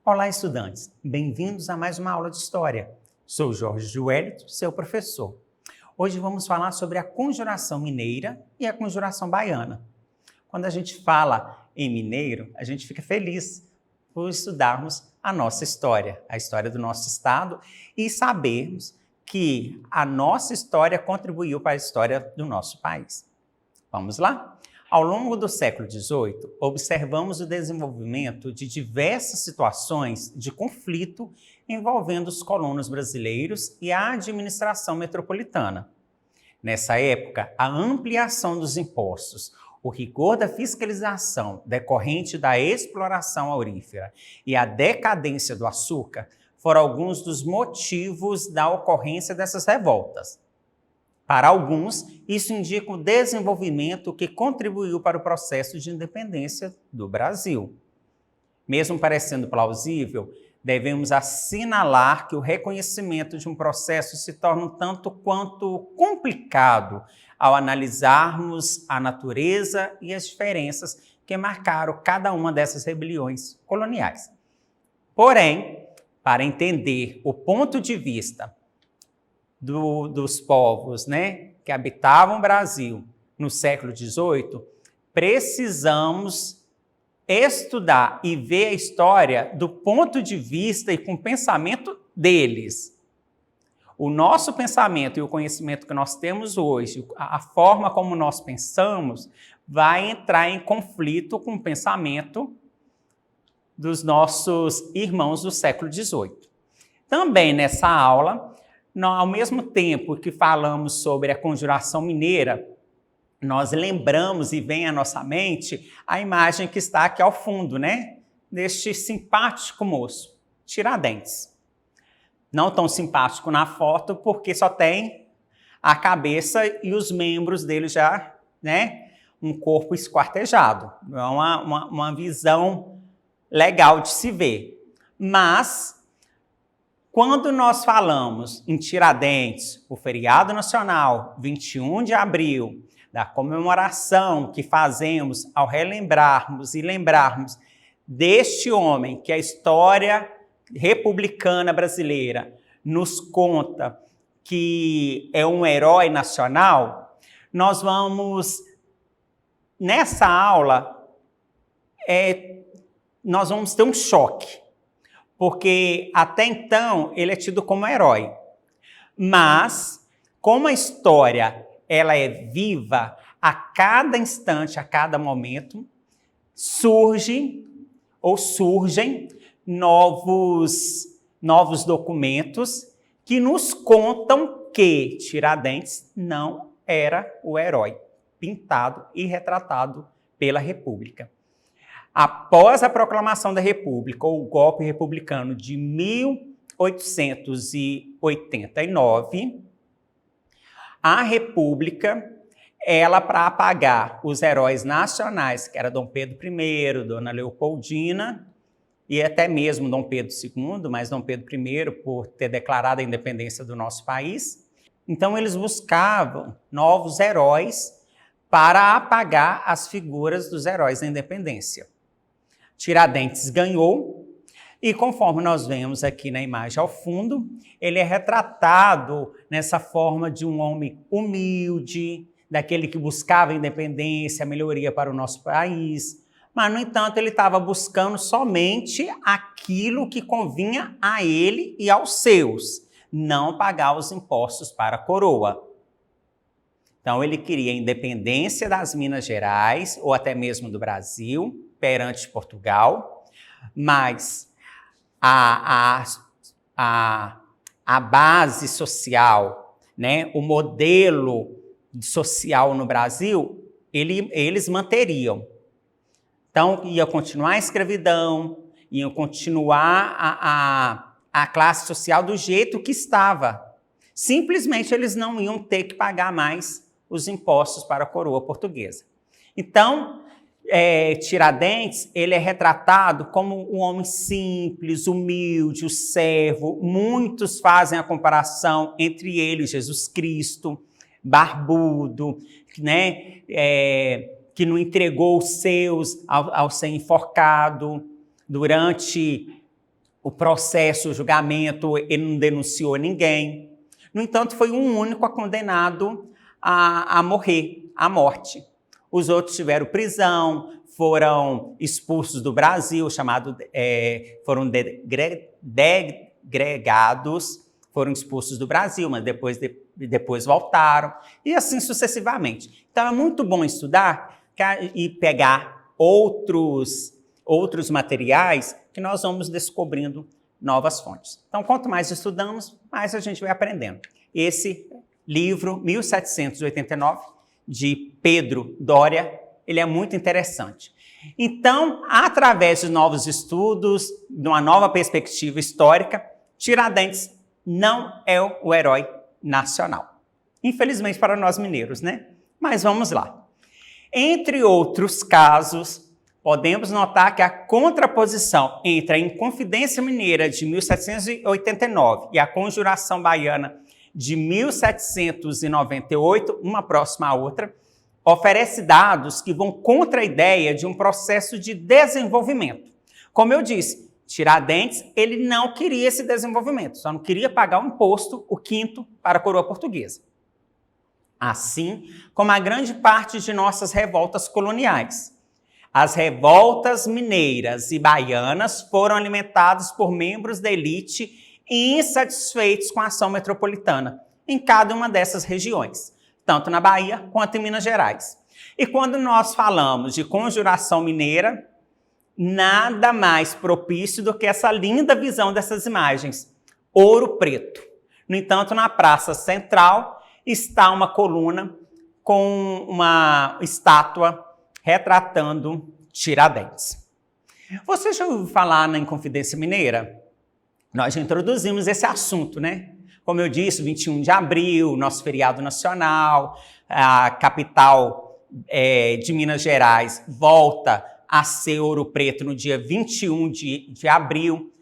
Olá, estudantes! Bem-vindos a mais uma aula de História. Sou Jorge Joelito, seu professor. Hoje vamos falar sobre a Conjuração Mineira e a Conjuração Baiana. Quando a gente fala em mineiro, a gente fica feliz por estudarmos a nossa história, a história do nosso estado e sabermos que a nossa história contribuiu para a história do nosso país. Vamos lá? Ao longo do século XVIII, observamos o desenvolvimento de diversas situações de conflito envolvendo os colonos brasileiros e a administração metropolitana. Nessa época, a ampliação dos impostos, o rigor da fiscalização decorrente da exploração aurífera e a decadência do açúcar foram alguns dos motivos da ocorrência dessas revoltas. Para alguns, isso indica o desenvolvimento que contribuiu para o processo de independência do Brasil. Mesmo parecendo plausível, devemos assinalar que o reconhecimento de um processo se torna um tanto quanto complicado ao analisarmos a natureza e as diferenças que marcaram cada uma dessas rebeliões coloniais. Porém, para entender o ponto de vista dos povos, que habitavam o Brasil no século XVIII, precisamos estudar e ver a história do ponto de vista e com o pensamento deles. O nosso pensamento e o conhecimento que nós temos hoje, a forma como nós pensamos, vai entrar em conflito com o pensamento dos nossos irmãos do século XVIII. Também nessa aula, ao mesmo tempo que falamos sobre a Conjuração Mineira, nós lembramos e vem à nossa mente a imagem que está aqui ao fundo, deste simpático moço, Tiradentes. Não tão simpático na foto, porque só tem a cabeça e os membros dele já, um corpo esquartejado. É uma visão legal de se ver. Mas quando nós falamos em Tiradentes, o feriado nacional, 21 de abril, da comemoração que fazemos ao relembrarmos e lembrarmos deste homem que a história republicana brasileira nos conta que é um herói nacional, nós vamos, nessa aula, nós vamos ter um choque. Porque até então ele é tido como herói. Mas, como a história ela é viva, a cada instante, a cada momento, surgem novos documentos que nos contam que Tiradentes não era o herói pintado e retratado pela República. Após a proclamação da República, ou o golpe republicano de 1889, a República, para apagar os heróis nacionais, que era Dom Pedro I, Dona Leopoldina, e até mesmo Dom Pedro II, mas Dom Pedro I, por ter declarado a independência do nosso país, então eles buscavam novos heróis para apagar as figuras dos heróis da independência. Tiradentes ganhou e, conforme nós vemos aqui na imagem ao fundo, ele é retratado nessa forma de um homem humilde, daquele que buscava a independência, a melhoria para o nosso país, mas, no entanto, ele estava buscando somente aquilo que convinha a ele e aos seus, não pagar os impostos para a coroa. Então, ele queria a independência das Minas Gerais, ou até mesmo do Brasil, perante Portugal, mas a base social, o modelo social no Brasil, eles manteriam. Então, ia continuar a escravidão, ia continuar a classe social do jeito que estava. Simplesmente eles não iam ter que pagar mais os impostos para a coroa portuguesa. Então, Tiradentes, ele é retratado como um homem simples, humilde, o servo. Muitos fazem a comparação entre ele e Jesus Cristo, barbudo, que não entregou os seus ao ser enforcado durante o processo, o julgamento, ele não denunciou ninguém. No entanto, foi um único condenado a morrer, à morte. Os outros tiveram prisão, foram expulsos do Brasil, foram degregados, foram expulsos do Brasil, mas depois voltaram, e assim sucessivamente. Então é muito bom estudar e pegar outros materiais que nós vamos descobrindo novas fontes. Então, quanto mais estudamos, mais a gente vai aprendendo. Esse livro, 1789, de Pedro Doria, ele é muito interessante. Então, através de novos estudos, de uma nova perspectiva histórica, Tiradentes não é o herói nacional. Infelizmente para nós mineiros, né? Mas vamos lá. Entre outros casos, podemos notar que a contraposição entre a Inconfidência Mineira de 1789 e a Conjuração Baiana de 1798, uma próxima à outra, oferece dados que vão contra a ideia de um processo de desenvolvimento. Como eu disse, Tiradentes, ele não queria esse desenvolvimento, só não queria pagar o imposto, o quinto, para a coroa portuguesa. Assim como a grande parte de nossas revoltas coloniais. As revoltas mineiras e baianas foram alimentadas por membros da elite insatisfeitos com a ação metropolitana em cada uma dessas regiões, tanto na Bahia quanto em Minas Gerais. E quando nós falamos de conjuração mineira, nada mais propício do que essa linda visão dessas imagens. Ouro Preto. No entanto, na praça central está uma coluna com uma estátua retratando Tiradentes. Você já ouviu falar na Inconfidência Mineira? Nós já introduzimos esse assunto, né? Como eu disse, 21 de abril, nosso feriado nacional, a capital de Minas Gerais volta a ser Ouro Preto no dia 21 de abril.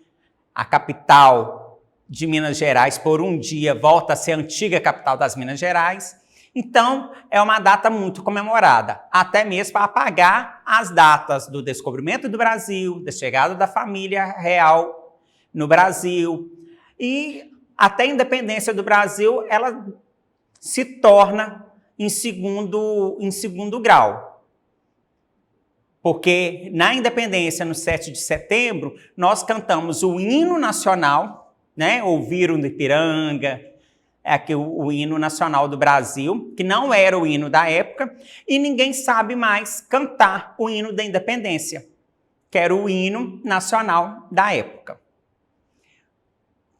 A capital de Minas Gerais, por um dia, volta a ser a antiga capital das Minas Gerais. Então, é uma data muito comemorada, até mesmo para apagar as datas do descobrimento do Brasil, da chegada da família real no Brasil. E até a independência do Brasil, ela se torna em segundo grau. Porque na independência, no 7 de setembro, nós cantamos o hino nacional, né? Ouviram do Ipiranga, aqui o hino nacional do Brasil, que não era o hino da época, e ninguém sabe mais cantar o hino da independência, que era o hino nacional da época.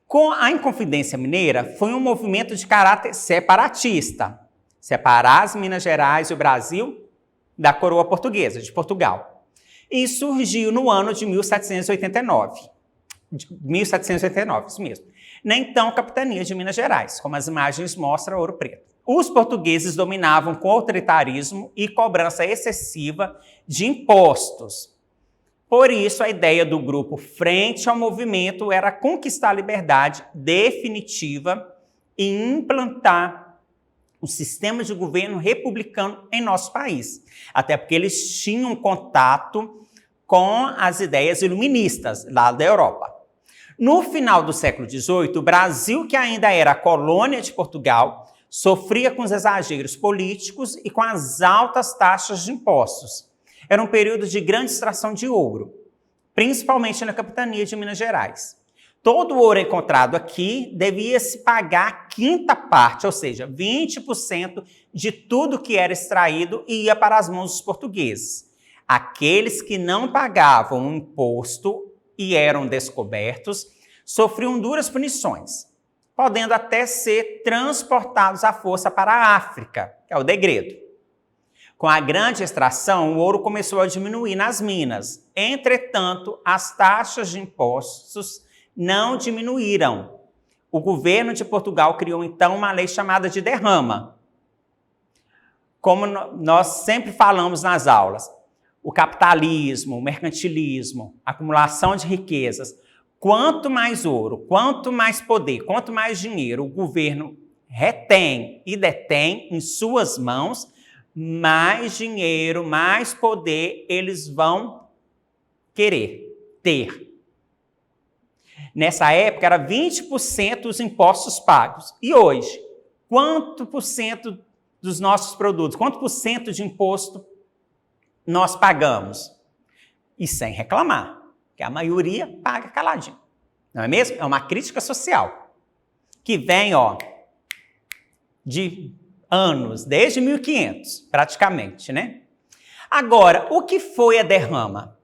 Com a Inconfidência Mineira, foi um movimento de caráter separatista, separar as Minas Gerais e o Brasil da coroa portuguesa, de Portugal. E surgiu no ano de 1789. 1789, isso mesmo. Na então capitania de Minas Gerais, como as imagens mostram, Ouro Preto. Os portugueses dominavam com autoritarismo e cobrança excessiva de impostos. Por isso, a ideia do grupo frente ao movimento era conquistar a liberdade definitiva e implantar o sistema de governo republicano em nosso país. Até porque eles tinham contato com as ideias iluministas lá da Europa. No final do século XVIII, o Brasil, que ainda era colônia de Portugal, sofria com os exageros políticos e com as altas taxas de impostos. Era um período de grande extração de ouro, principalmente na capitania de Minas Gerais. Todo o ouro encontrado aqui devia se pagar a quinta parte, ou seja, 20% de tudo que era extraído ia para as mãos dos portugueses. Aqueles que não pagavam o imposto e eram descobertos, sofriam duras punições, podendo até ser transportados à força para a África, que é o degredo. Com a grande extração, o ouro começou a diminuir nas minas. Entretanto, as taxas de impostos não diminuíram. O governo de Portugal criou, então, uma lei chamada de derrama. Como nós sempre falamos nas aulas, o capitalismo, o mercantilismo, a acumulação de riquezas. Quanto mais ouro, quanto mais poder, quanto mais dinheiro o governo retém e detém em suas mãos, mais dinheiro, mais poder eles vão querer ter. Nessa época, era 20% os impostos pagos. E hoje, quanto por cento dos nossos produtos, quanto por cento de imposto nós pagamos? E sem reclamar, que a maioria paga caladinho. Não é mesmo? É uma crítica social que vem, de anos, desde 1500, praticamente, né? Agora, o que foi a derrama?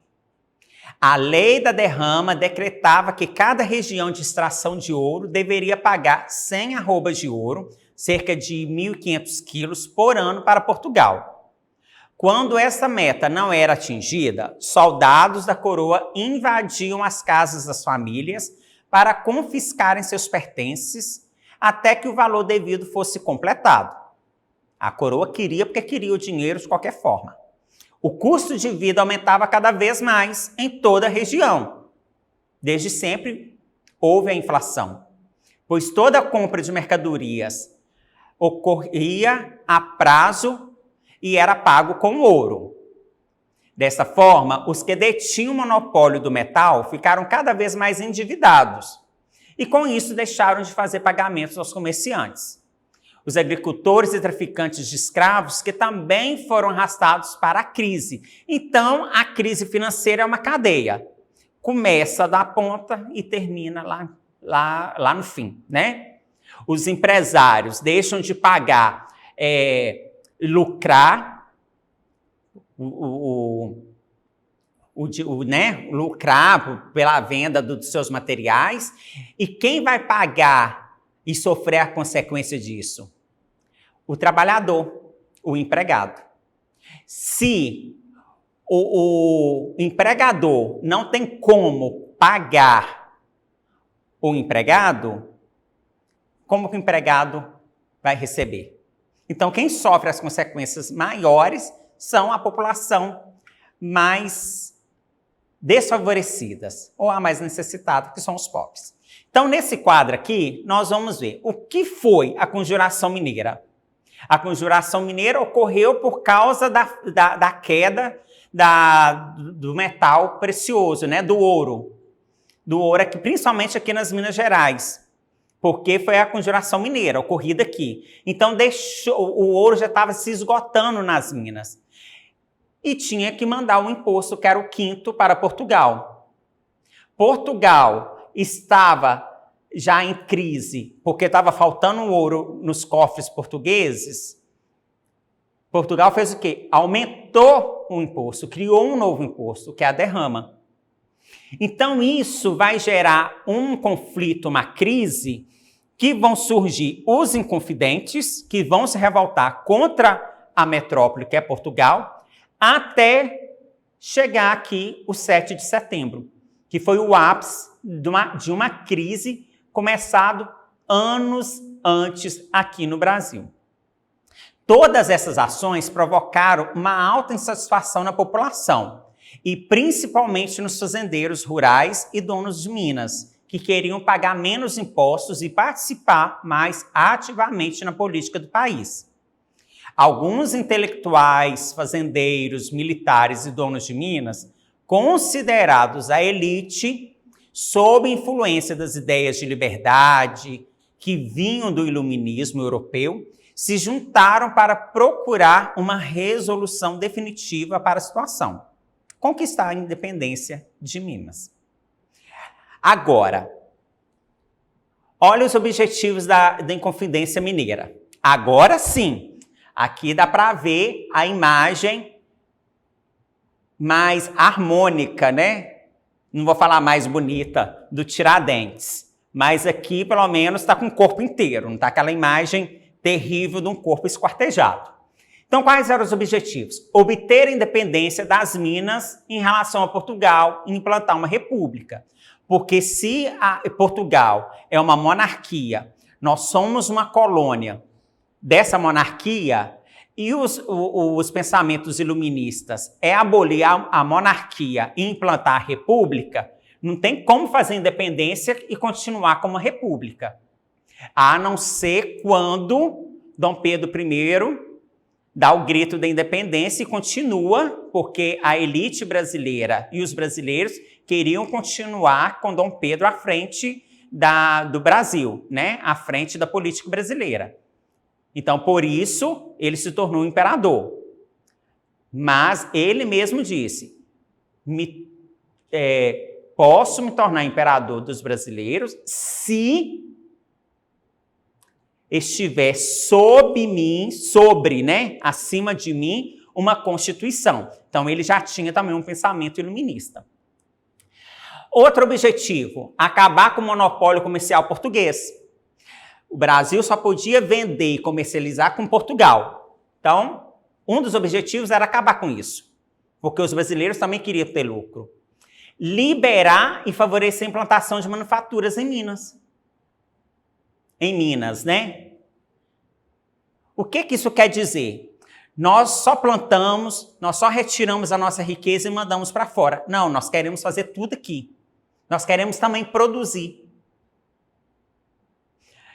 A lei da derrama decretava que cada região de extração de ouro deveria pagar 100 arrobas de ouro, cerca de 1.500 quilos por ano para Portugal. Quando essa meta não era atingida, soldados da coroa invadiam as casas das famílias para confiscarem seus pertences até que o valor devido fosse completado. A coroa queria porque queria o dinheiro de qualquer forma. O custo de vida aumentava cada vez mais em toda a região. Desde sempre houve a inflação, pois toda a compra de mercadorias ocorria a prazo e era pago com ouro. Dessa forma, os que detinham o monopólio do metal ficaram cada vez mais endividados e com isso deixaram de fazer pagamentos aos comerciantes. Os agricultores e traficantes de escravos que também foram arrastados para a crise. Então, a crise financeira é uma cadeia. Começa da ponta e termina lá no fim, né? Os empresários deixam de pagar, lucrar, lucrar pela venda dos seus materiais. E quem vai pagar e sofrer a consequência disso? O trabalhador, o empregado. Se o empregador não tem como pagar o empregado, como que o empregado vai receber? Então, quem sofre as consequências maiores são a população mais desfavorecidas, ou a mais necessitada, que são os pobres. Então, nesse quadro aqui, nós vamos ver o que foi a Conjuração Mineira. A Conjuração Mineira ocorreu por causa da queda do metal precioso, né? Do ouro. Do ouro, aqui, principalmente aqui nas Minas Gerais, porque foi a Conjuração Mineira ocorrida aqui. Então, o ouro já estava se esgotando nas minas. E tinha que mandar um imposto, que era o quinto, para Portugal. Portugal estava já em crise, porque estava faltando ouro nos cofres portugueses. Portugal fez o quê? Aumentou o imposto, criou um novo imposto, que é a derrama. Então, isso vai gerar um conflito, uma crise, que vão surgir os inconfidentes, que vão se revoltar contra a metrópole, que é Portugal, até chegar aqui o 7 de setembro, que foi o ápice de uma crise começado anos antes aqui no Brasil. Todas essas ações provocaram uma alta insatisfação na população, e principalmente nos fazendeiros rurais e donos de minas, que queriam pagar menos impostos e participar mais ativamente na política do país. Alguns intelectuais, fazendeiros, militares e donos de minas, considerados a elite, sob influência das ideias de liberdade que vinham do iluminismo europeu, se juntaram para procurar uma resolução definitiva para a situação: conquistar a independência de Minas. Agora, olha os objetivos da Inconfidência Mineira. Agora sim, aqui dá para ver a imagem mais harmônica, né? Não vou falar mais bonita, do Tiradentes, mas aqui pelo menos está com o corpo inteiro, não está aquela imagem terrível de um corpo esquartejado. Então, quais eram os objetivos? Obter a independência das Minas em relação a Portugal e implantar uma república. Porque se Portugal é uma monarquia, nós somos uma colônia dessa monarquia, e os pensamentos iluministas é abolir a monarquia e implantar a república, não tem como fazer independência e continuar como uma república. A não ser quando Dom Pedro I dá o grito da independência e continua, porque a elite brasileira e os brasileiros queriam continuar com Dom Pedro à frente do Brasil, né? À frente da política brasileira. Então, por isso, ele se tornou imperador. Mas ele mesmo disse, posso me tornar imperador dos brasileiros se estiver acima de mim, uma Constituição. Então, ele já tinha também um pensamento iluminista. Outro objetivo, acabar com o monopólio comercial português. O Brasil só podia vender e comercializar com Portugal. Então, um dos objetivos era acabar com isso, porque os brasileiros também queriam ter lucro. Liberar e favorecer a implantação de manufaturas em Minas. Em Minas, né? O que isso quer dizer? Nós só plantamos, nós só retiramos a nossa riqueza e mandamos para fora. Não, nós queremos fazer tudo aqui. Nós queremos também produzir.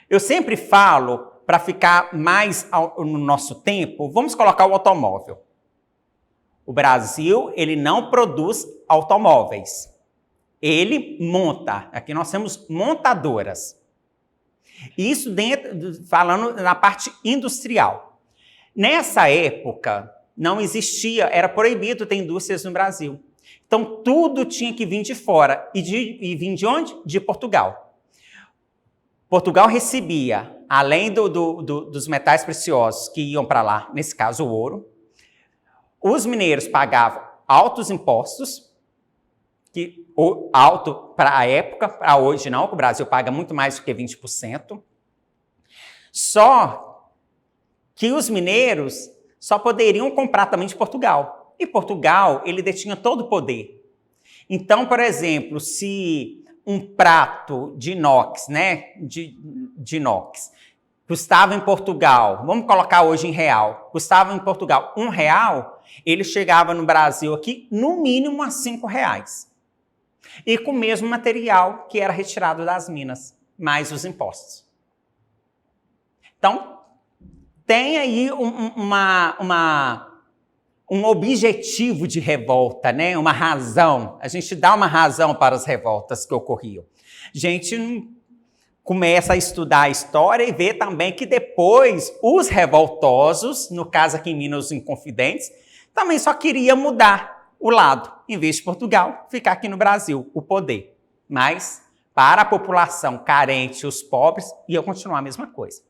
Eu sempre falo, para ficar mais no nosso tempo, vamos colocar o automóvel. O Brasil, ele não produz automóveis. Ele monta. Aqui nós temos montadoras. Isso falando na parte industrial. Nessa época, não existia, era proibido ter indústrias no Brasil. Então, tudo tinha que vir de fora. E vir de onde? De Portugal. Portugal recebia, além dos metais preciosos que iam para lá, nesse caso o ouro, os mineiros pagavam altos impostos, alto para a época, para hoje não, que o Brasil paga muito mais do que 20%. Só que os mineiros só poderiam comprar também de Portugal. E Portugal, ele detinha todo o poder. Então, por exemplo, se um prato de inox, né, de inox, custava em Portugal, vamos colocar hoje em real, custava em Portugal R$1, ele chegava no Brasil aqui, no mínimo a R$5. E com o mesmo material que era retirado das minas, mais os impostos. Então, tem aí um objetivo de revolta, né? Uma razão. A gente dá uma razão para as revoltas que ocorriam. A gente começa a estudar a história e vê também que depois os revoltosos, no caso aqui em Minas, os inconfidentes, também só queriam mudar o lado, em vez de Portugal, ficar aqui no Brasil, o poder. Mas, para a população carente, os pobres, ia continuar a mesma coisa.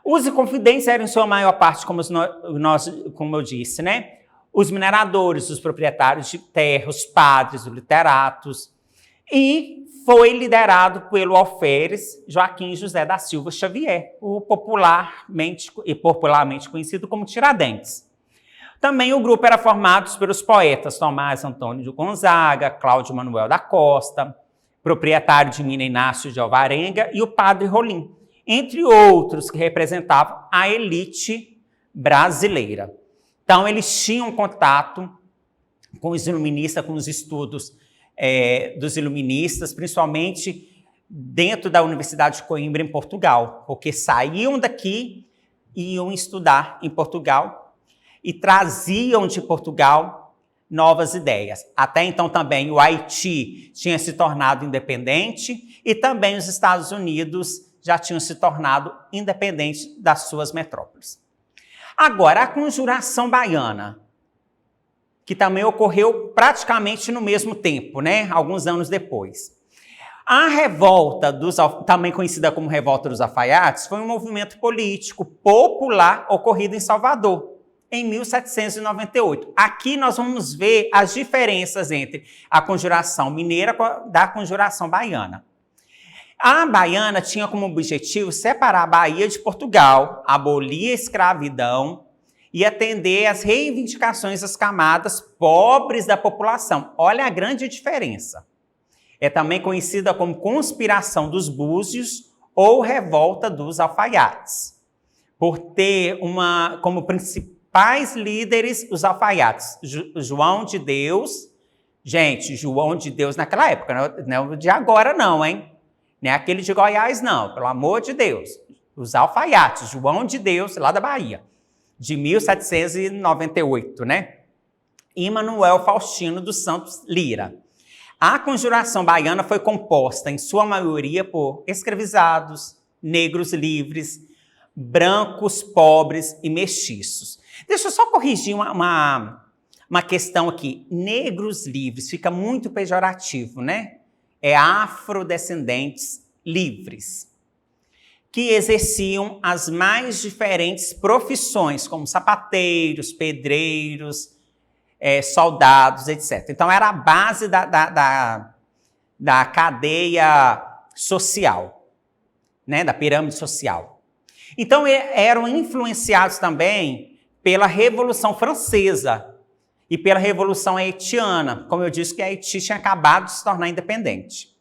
Os inconfidentes eram, em sua maior parte, como eu disse, né? Os mineradores, os proprietários de terra, os padres, os literatos. E foi liderado pelo alferes Joaquim José da Silva Xavier, o popularmente conhecido como Tiradentes. Também o grupo era formado pelos poetas Tomás Antônio de Gonzaga, Cláudio Manuel da Costa, proprietário de mina Inácio de Alvarenga, e o padre Rolim, entre outros que representavam a elite brasileira. Então, eles tinham contato com os iluministas, com os estudos dos iluministas, principalmente dentro da Universidade de Coimbra, em Portugal, porque saíam daqui e iam estudar em Portugal e traziam de Portugal novas ideias. Até então também o Haiti tinha se tornado independente e também os Estados Unidos já tinham se tornado independentes das suas metrópoles. Agora, a Conjuração Baiana, que também ocorreu praticamente no mesmo tempo, né? Alguns anos depois. A revolta, também conhecida como Revolta dos Alfaiates, foi um movimento político popular ocorrido em Salvador, em 1798. Aqui nós vamos ver as diferenças entre a Conjuração Mineira da Conjuração Baiana. A baiana tinha como objetivo separar a Bahia de Portugal, abolir a escravidão e atender às reivindicações das camadas pobres da população. Olha a grande diferença. É também conhecida como Conspiração dos Búzios ou Revolta dos Alfaiates, por ter como principais líderes os alfaiates. João de Deus, gente, João de Deus naquela época, não é o de agora não, hein? Não é aquele de Goiás, não, pelo amor de Deus. Os alfaiates, João de Deus, lá da Bahia. de 1798, né? E Manuel Faustino dos Santos Lira. A Conjuração Baiana foi composta, em sua maioria, por escravizados, negros livres, brancos, pobres e mestiços. Deixa eu só corrigir uma questão aqui. Negros livres fica muito pejorativo, né? É afrodescendentes livres, que exerciam as mais diferentes profissões, como sapateiros, pedreiros, soldados, etc. Então, era a base da cadeia social, né? Da pirâmide social. Então, eram influenciados também pela Revolução Francesa e pela Revolução Haitiana. Como eu disse, que a Haiti tinha acabado de se tornar independente.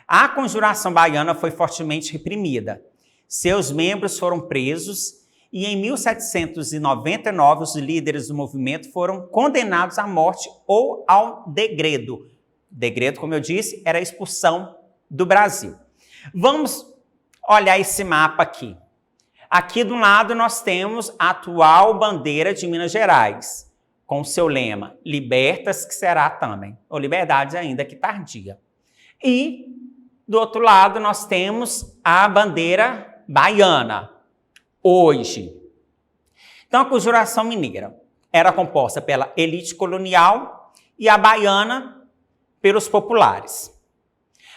A Conjuração Baiana foi fortemente reprimida. Seus membros foram presos e, em 1799, os líderes do movimento foram condenados à morte ou ao degredo. Degredo, como eu disse, era a expulsão do Brasil. Vamos olhar esse mapa aqui. Aqui do lado nós temos a atual bandeira de Minas Gerais, com seu lema, libertas que será também, ou liberdade ainda que tardia. E do outro lado nós temos a bandeira baiana, hoje. Então a Conjuração Mineira era composta pela elite colonial e a baiana pelos populares.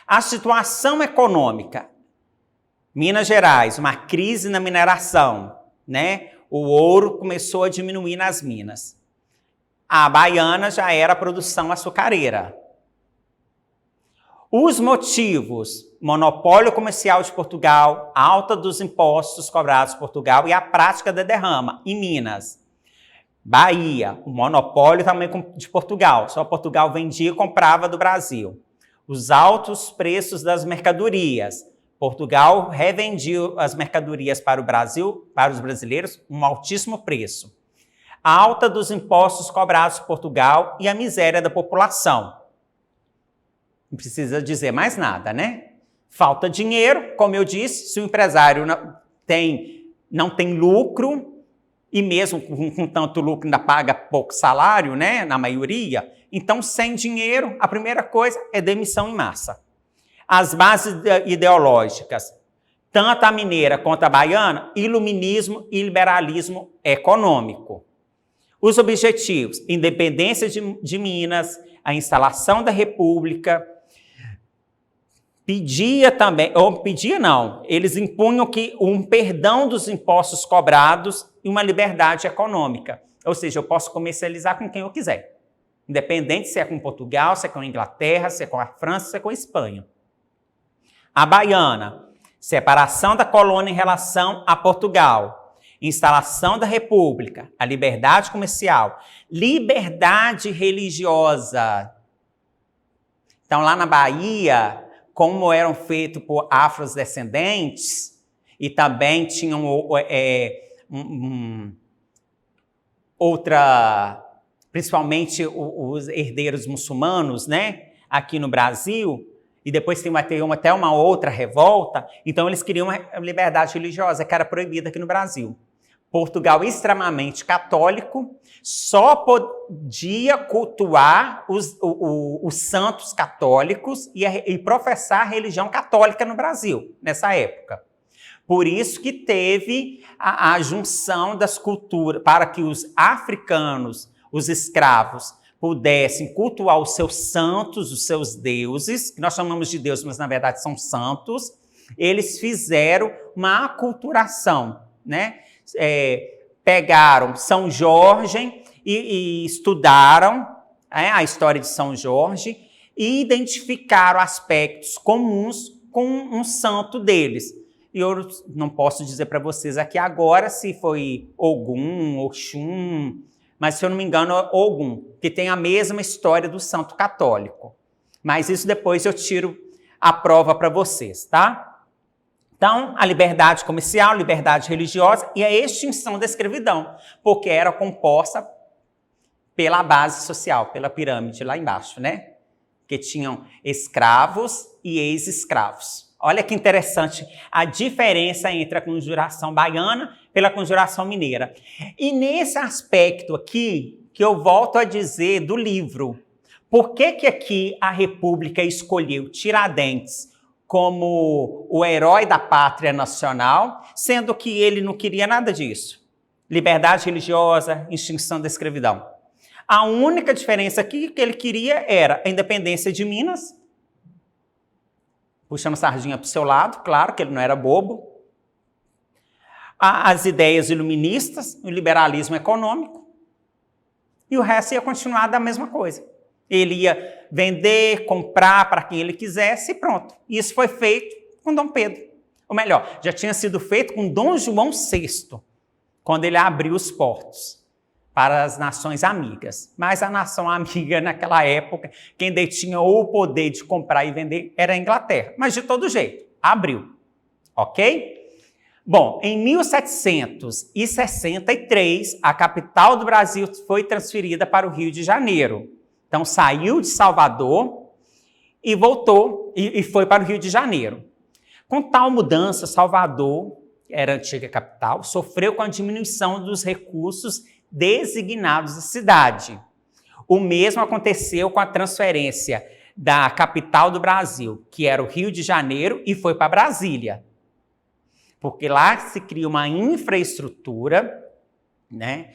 A situação econômica, Minas Gerais, uma crise na mineração, né? O ouro começou a diminuir nas minas. A baiana já era a produção açucareira. Os motivos: monopólio comercial de Portugal, alta dos impostos cobrados por Portugal e a prática da derrama em Minas. Bahia, o monopólio também de Portugal, só Portugal vendia e comprava do Brasil. Os altos preços das mercadorias. Portugal revendia as mercadorias para o Brasil, para os brasileiros, um altíssimo preço. A alta dos impostos cobrados por Portugal e a miséria da população. Não precisa dizer mais nada, né? Falta dinheiro, como eu disse, se o empresário não tem lucro, e mesmo com tanto lucro ainda paga pouco salário, né? Na maioria, então sem dinheiro, a primeira coisa é demissão em massa. As bases ideológicas, tanto a mineira quanto a baiana, iluminismo e liberalismo econômico. Os objetivos: independência de Minas, a instalação da República. Eles impunham um perdão dos impostos cobrados e uma liberdade econômica. Ou seja, eu posso comercializar com quem eu quiser. Independente se é com Portugal, se é com a Inglaterra, se é com a França, se é com a Espanha. A baiana: separação da colônia em relação a Portugal. Instalação da República, a liberdade comercial, liberdade religiosa. Então, lá na Bahia, como eram feitos por afrodescendentes, e também tinham principalmente os herdeiros muçulmanos, né, aqui no Brasil, e depois vai ter até uma outra revolta, então eles queriam uma liberdade religiosa que era proibida aqui no Brasil. Portugal, extremamente católico, só podia cultuar os santos católicos e professar a religião católica no Brasil, nessa época. Por isso que teve a junção das culturas, para que os africanos, os escravos, pudessem cultuar os seus santos, os seus deuses, que nós chamamos de deuses, mas na verdade são santos. Eles fizeram uma aculturação, né? Pegaram São Jorge e estudaram a história de São Jorge e identificaram aspectos comuns com um santo deles. E eu não posso dizer para vocês aqui agora se foi Ogum, Oxum, mas se eu não me engano é Ogum, que tem a mesma história do santo católico. Mas isso depois eu tiro a prova para vocês, tá? Então, a liberdade comercial, liberdade religiosa e a extinção da escravidão, porque era composta pela base social, pela pirâmide lá embaixo, né? Que tinham escravos e ex-escravos. Olha que interessante a diferença entre a Conjuração Baiana pela Conjuração Mineira. E nesse aspecto aqui, que eu volto a dizer do livro, por que que aqui a República escolheu Tiradentes como o herói da pátria nacional, sendo que ele não queria nada disso? Liberdade religiosa, extinção da escravidão. A única diferença aqui que ele queria era a independência de Minas, puxando sardinha para o seu lado, claro que ele não era bobo, as ideias iluministas, o liberalismo econômico, e o resto ia continuar da mesma coisa. Ele ia vender, comprar para quem ele quisesse e pronto. Isso foi feito com Dom Pedro. Ou melhor, já tinha sido feito com Dom João VI, quando ele abriu os portos para as nações amigas. Mas a nação amiga naquela época, quem detinha o poder de comprar e vender era a Inglaterra. Mas de todo jeito, abriu. Ok? Bom, em 1763, a capital do Brasil foi transferida para o Rio de Janeiro. Então, saiu de Salvador e voltou e foi para o Rio de Janeiro. Com tal mudança, Salvador, que era a antiga capital, sofreu com a diminuição dos recursos designados da cidade. O mesmo aconteceu com a transferência da capital do Brasil, que era o Rio de Janeiro, e foi para Brasília. Porque lá se cria uma infraestrutura, né?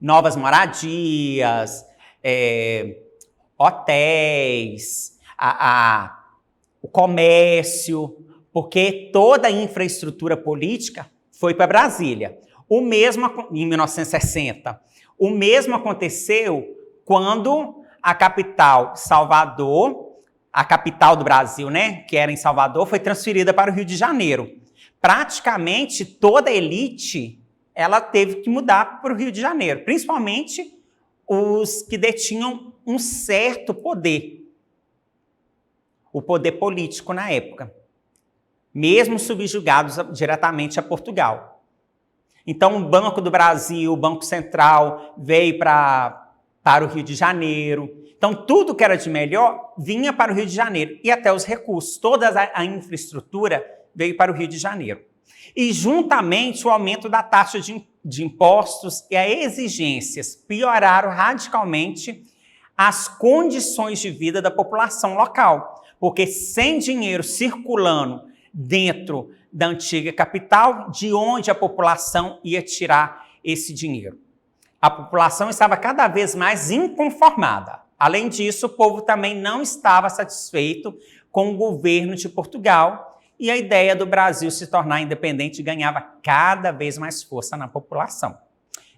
Novas moradias, hotéis, o comércio, porque toda a infraestrutura política foi para Brasília. O mesmo em 1960. O mesmo aconteceu quando a capital, Salvador, a capital do Brasil, né, que era em Salvador, foi transferida para o Rio de Janeiro. Praticamente toda a elite, ela teve que mudar para o Rio de Janeiro, principalmente os que detinham um certo poder, o poder político na época, mesmo subjugados diretamente a Portugal. Então, o Banco do Brasil, o Banco Central, veio para o Rio de Janeiro. Então, tudo que era de melhor vinha para o Rio de Janeiro, e até os recursos, toda a infraestrutura veio para o Rio de Janeiro. E, juntamente, o aumento da taxa de impostos e as exigências pioraram radicalmente as condições de vida da população local, porque sem dinheiro circulando dentro da antiga capital, de onde a população ia tirar esse dinheiro? A população estava cada vez mais inconformada. Além disso, o povo também não estava satisfeito com o governo de Portugal, e a ideia do Brasil se tornar independente ganhava cada vez mais força na população.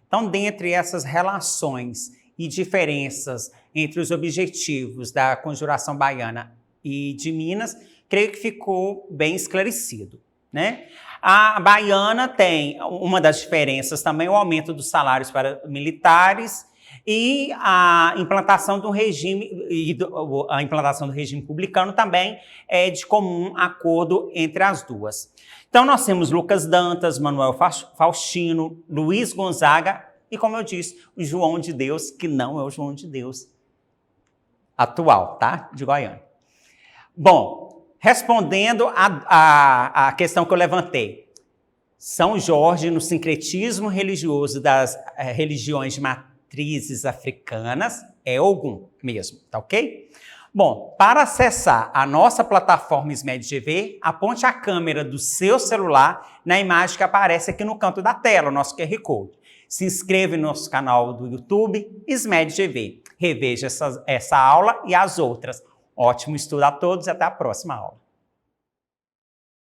Então, dentre essas relações e diferenças entre os objetivos da Conjuração Baiana e de Minas, creio que ficou bem esclarecido, né? A Baiana tem uma das diferenças também, o aumento dos salários para militares e a implantação do regime, republicano também é de comum acordo entre as duas. Então, nós temos Lucas Dantas, Manuel Faustino, Luiz Gonzaga e, como eu disse, o João de Deus, que não é o João de Deus atual, tá? De Goiânia. Bom, respondendo à questão que eu levantei, São Jorge, no sincretismo religioso das religiões de matrizes africanas, é Ogum mesmo, tá ok? Bom, para acessar a nossa plataforma SMED-GV, aponte a câmera do seu celular na imagem que aparece aqui no canto da tela, o nosso QR Code. Se inscreva no nosso canal do YouTube, SMED-GV. Reveja essa aula e as outras. Ótimo estudo a todos e até a próxima aula.